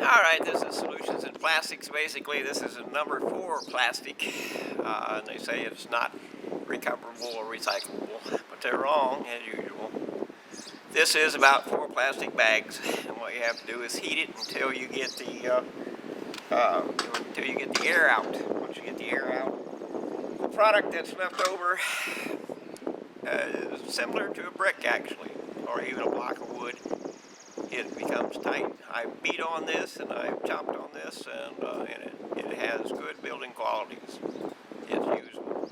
Alright, this is Solutions in Plastics. Basically, this is a number 4 plastic, and they say it's not recoverable or recyclable, but they're wrong, as usual. This is about 4 plastic bags, and what you have to do is heat it until you get the air out. Once you get the air out, the product that's left over is similar to a brick, actually, or even a block of wood. It becomes tight. I beat on this and I chopped on this, and it has good building qualities. It's usable,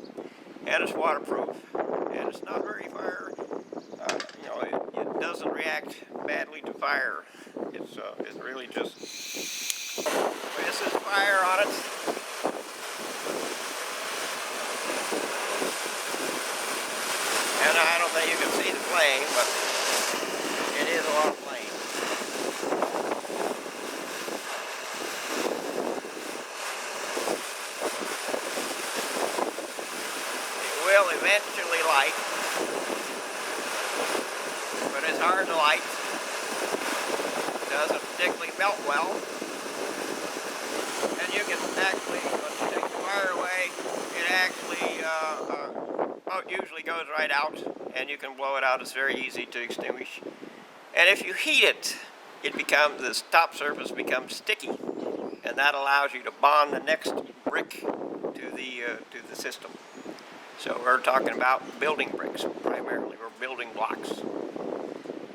and it's waterproof, and it's not very fire. It doesn't react badly to fire. It's really just this is fire on it. And I don't think you can see the flame, but it is a lot of flame. It will eventually light, but it's hard to light. It doesn't particularly melt well. And you can actually, once you take the fire away, it actually usually goes right out, and you can blow it out. It's very easy to extinguish. And if you heat it, the top surface becomes sticky, and that allows you to bond the next brick to the system. So we're talking about building bricks primarily, or building blocks.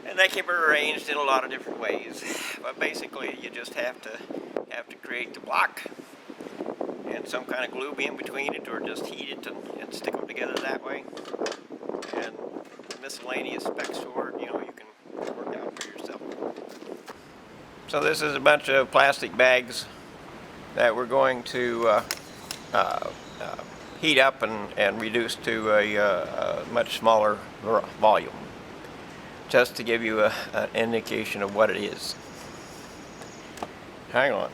And they can be arranged in a lot of different ways. But basically, you just have to create the block and some kind of glue be in between it, or just heat it and stick them together that way. And miscellaneous specs for it, you can work out for yourself. So this is a bunch of plastic bags that we're going to heat up and reduce to a much smaller volume, just to give you an indication of what it is. Hang on.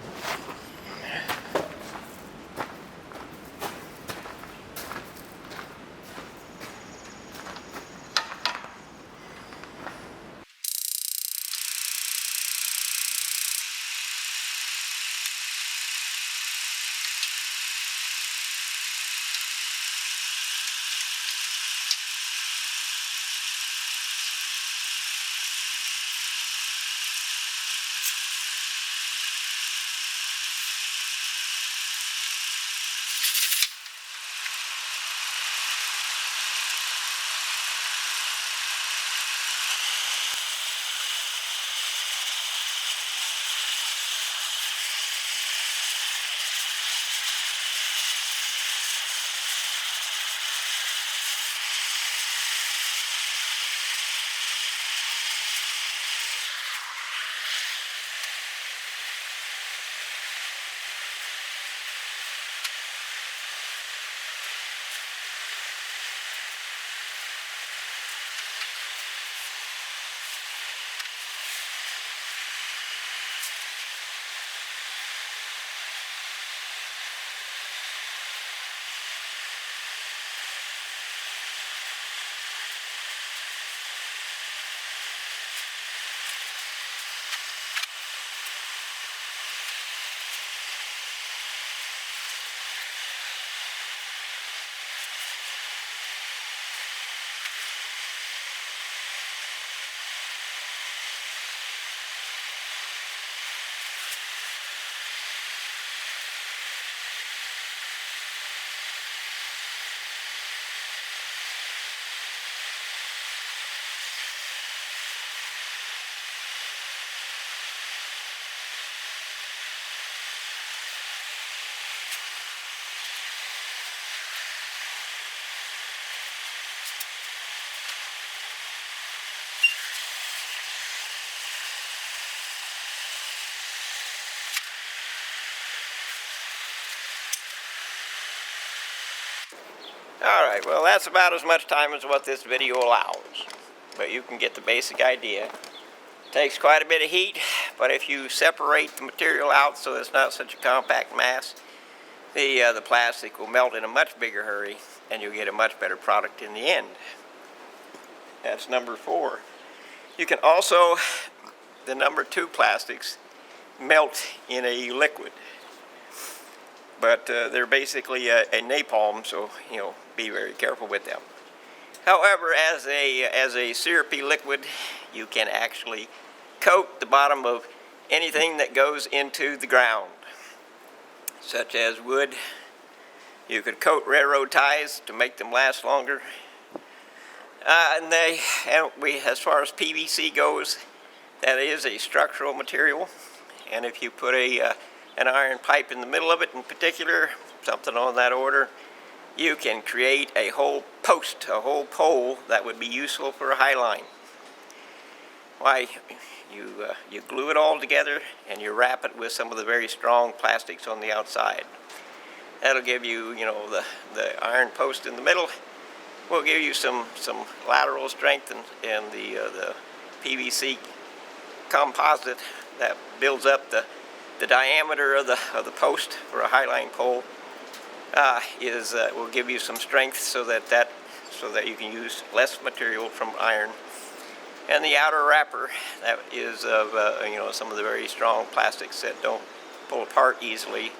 Alright, well, that's about as much time as what this video allows, but you can get the basic idea. It takes quite a bit of heat, but if you separate the material out so it's not such a compact mass, the plastic will melt in a much bigger hurry, and you'll get a much better product in the end. That's number 4. You can also, the number 2 plastics, melt in a liquid. But they're basically a napalm, so be very careful with them. However, as a syrupy liquid, you can actually coat the bottom of anything that goes into the ground, such as wood. You could coat railroad ties to make them last longer. As far as PVC goes, that is a structural material, and if you put an iron pipe in the middle of it, in particular, something on that order, you can create a whole post, a whole pole that would be useful for a high line. Why, you glue it all together and you wrap it with some of the very strong plastics on the outside. That'll give you, the iron post in the middle will give you some lateral strength, and the PVC composite that builds up the diameter of the post for a highline pole will give you some strength so that you can use less material from iron. And the outer wrapper, that is of some of the very strong plastics that don't pull apart easily.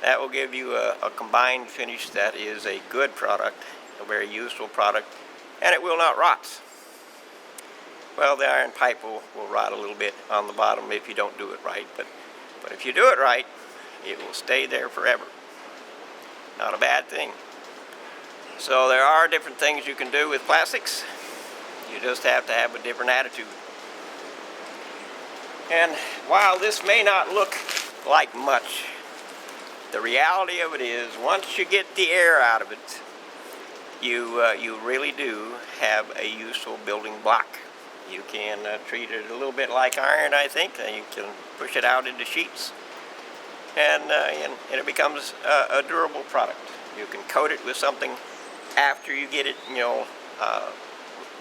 That will give you a combined finish that is a good product, a very useful product, and it will not rot. Well, the iron pipe will rot a little bit on the bottom if you don't do it right, but if you do it right, it will stay there forever. Not a bad thing. So there are different things you can do with plastics. You just have to have a different attitude. And while this may not look like much, the reality of it is, once you get the air out of it, you really do have a useful building block. You can treat it a little bit like iron, I think. You can push it out into sheets, and it becomes a durable product. You can coat it with something after you get it,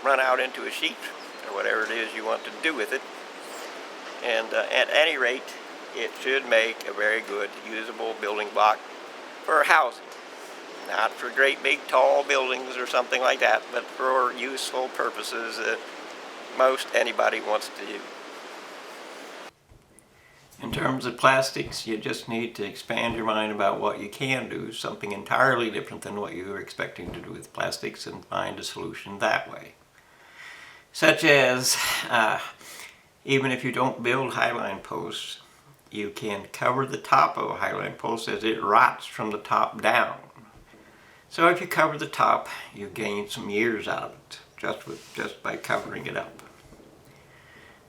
run out into a sheet, or whatever it is you want to do with it. And at any rate, it should make a very good usable building block for housing. Not for great big tall buildings or something like that, but for useful purposes that most anybody wants to do. In terms of plastics, you just need to expand your mind about what you can do, something entirely different than what you were expecting to do with plastics, and find a solution that way. Such as, even if you don't build highline posts, you can cover the top of a highline post as it rots from the top down. So if you cover the top, you gain some years out of it, just by covering it up.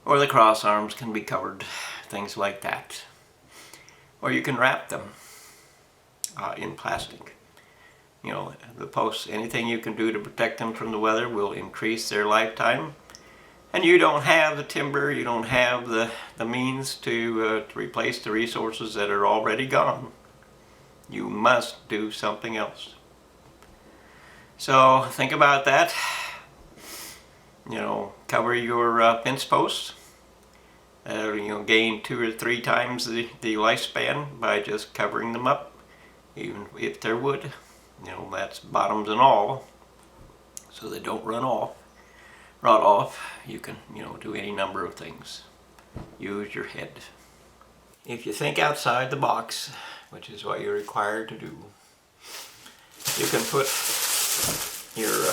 Or the cross arms can be covered, things like that. Or you can wrap them in plastic. The posts, anything you can do to protect them from the weather will increase their lifetime. And you don't have the timber, you don't have the means to replace the resources that are already gone. You must do something else. So think about that. Cover your fence posts. Gain 2 or 3 times the lifespan by just covering them up, even if they're wood. That's bottoms and all, so they don't rot off. You can do any number of things. Use your head. If you think outside the box, which is what you're required to do, you can put your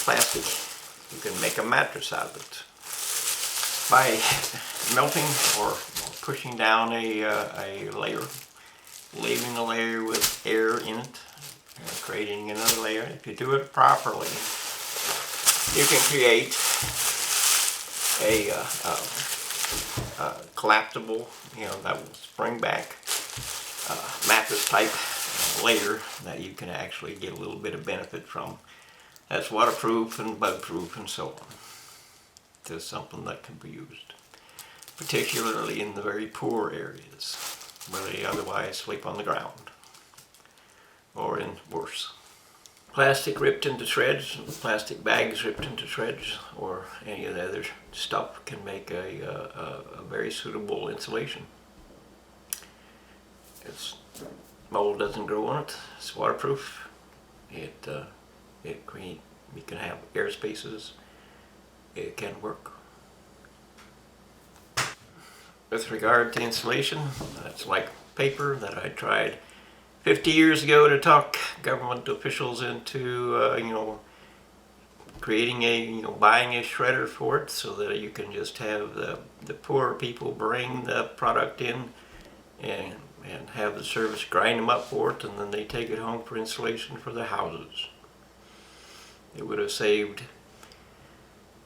plastic, you can make a mattress out of it by melting or pushing down a layer, leaving the layer with air in it, and creating another layer. If you do it properly, you can create a collapsible, that will spring back mattress type layer that you can actually get a little bit of benefit from. That's waterproof and bug proof and so on. Just something that can be used, particularly in the very poor areas where they otherwise sleep on the ground, or in worse. Plastic ripped into shreds, plastic bags ripped into shreds, or any of the other stuff can make a very suitable insulation. Mold doesn't grow on it. It's waterproof. You can have air spaces. It can work. with regard to insulation, it's like paper that I tried 50 years ago to talk government officials into, creating buying a shredder for it so that you can just have the poor people bring the product in and have the service grind them up for it, and then they take it home for insulation for their houses. It would have saved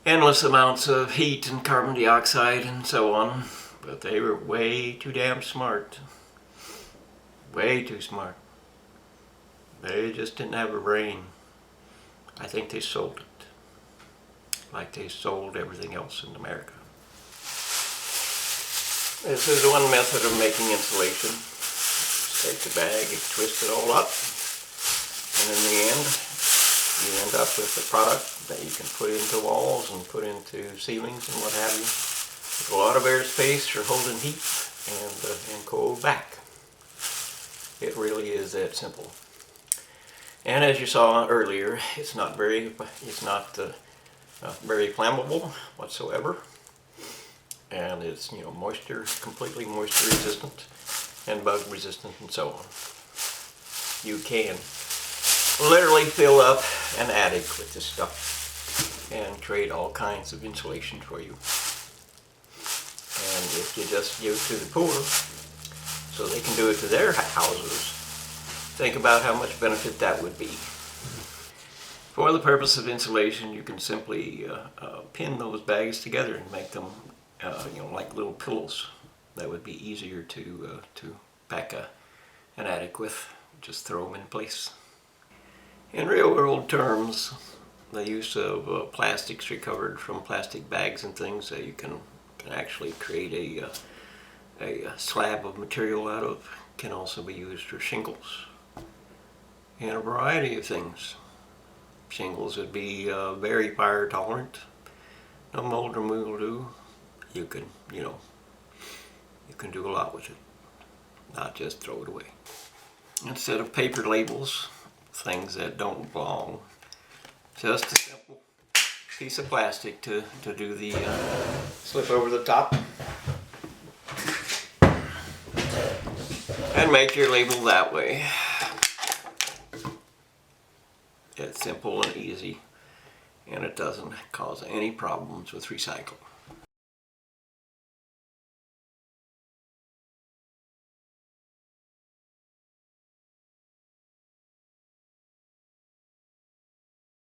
endless amounts of heat and carbon dioxide and so on, but they were way too damn smart. Way too smart. They just didn't have a brain. I think they sold it. Like they sold everything else in America. This is one method of making insulation. Just take the bag, you twist it all up, and in the end, you end up with a product that you can put into walls and put into ceilings and what have you. With a lot of air space for holding heat and cold back. It really is that simple. And as you saw earlier, it's not very flammable whatsoever, and it's completely moisture resistant and bug resistant and so on. You can literally fill up an attic with this stuff and create all kinds of insulation for you. And if you just give it to the poor so they can do it to their houses, think about how much benefit that would be. For the purpose of insulation, you can simply pin those bags together and make them like little pillows. That would be easier to pack an attic with. Just throw them in place. In real world terms, the use of plastics recovered from plastic bags and things that you can actually create a slab of material out of can also be used for shingles and a variety of things. Shingles would be very fire tolerant, no mold or mildew. You can do a lot with it, not just throw it away. Instead of paper labels, things that don't belong, just a simple piece of plastic to do the slip over the top and make your label that way. It's simple and easy, and it doesn't cause any problems with recycle.